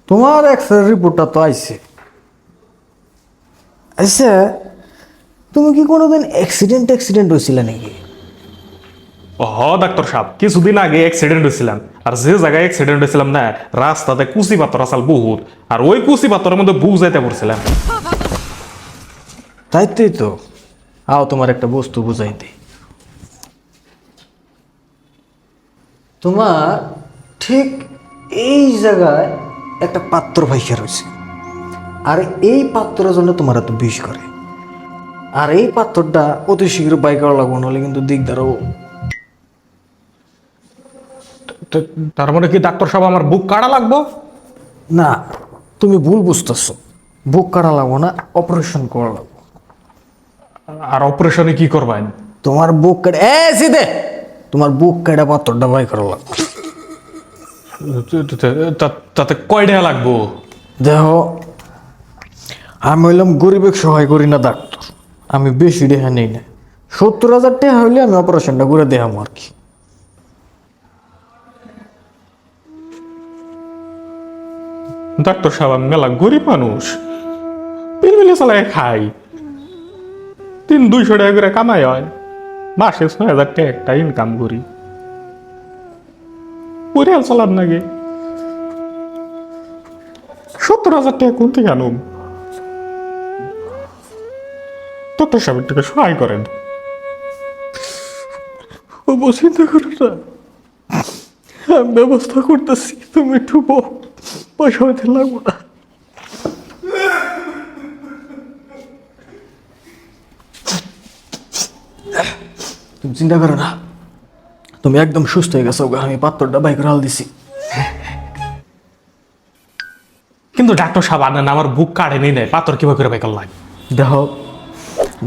তোমার এক্সরে রিপোর্টটা তো আইছে। আচ্ছা, তুমি কি কোনোদিন অ্যাক্সিডেন্ট হয়েছিল নাকি? ডাক্তার সাহেব, কিছুদিন আগে অ্যাক্সিডেন্ট হয়েছিলাম। আর যে জায়গায় অ্যাক্সিডেন্ট হয়েছিলাম না, রাস্তাতে কুচি পাথর আসাল বহুত। আর ওই কুচি পাথরের মধ্যে বুক যাইতে পড়ছিলাম। তাইতেই তো আও তোমার একটা বস্তু বুঝাই দিই। তোমার ঠিক এই জায়গায় একটা পাত্র ভাইসা রয়েছে, আর এই পাত্রের জন্য তোমার এত বিষ করে। আর এই পাত্রটা অতি শীঘ্র বাই করা লাগবো, নাহলে কিন্তু দিকদার হবো। তার মানে কি ডাক্তার সাহেব আমার বুক কাটা লাগবো? না, তুমি ভুল বুঝতেছো। বুক কাটা লাগবো না, অপারেশন করা লাগবো। আর অপারেশনে কি করবেন? তোমার বুক কেটে সিধে তোমার বুক কেটে পাত্রটা বাই করা লাগবে। তাতে কয় টাকা লাগবো? দেখো, আমি হইলাম গরিবের সহায় করি না ডাক্তার। আমি বেশি রেহা নেই না। 70,000 টাকা হইলে আমি অপারেশনটা করে দেখাম আর কি। ডাক্তার সাহেব, আমি মেলা গরিব মানুষ, পিলপিলে চালাই খাই। 200 টাকা করে কামাই হয়, মাসে 6,000 টাকা একটা ইনকাম করি। পরিয়াল চালাম নাকি? 70,000 টাকা কোন থেকে আনুম? ডাক্তার সাহেবের টাকা সহায় করেন। ও চিন্তা করো না, আমি ব্যবস্থা করতেছি। তুমি একটু পয়সা হইতে লাগবো না। তুমি চিন্তা করো না, তুমি একদম সুস্থ হয়ে গেছো। আমি পাত্রটা বাই করে হাল দিছি। কিন্তু ডাক্তার সাহেব, আনেন আমার বুক কাটেনি নেই, পাথর কিভাবে করে বেকার লাগে? দেখো,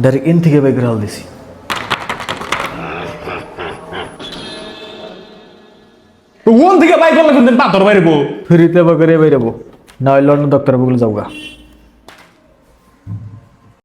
ডাইরেক্ট ইন থেকে বাই করে হাল দিছি। ওন থেকে বাই করলে কিন্তু পাথর বাইরবো। ফ্রিতে বাই করে বাইরাবো, না হইলে অন্য ডাক্তার বগুলো যাওগা।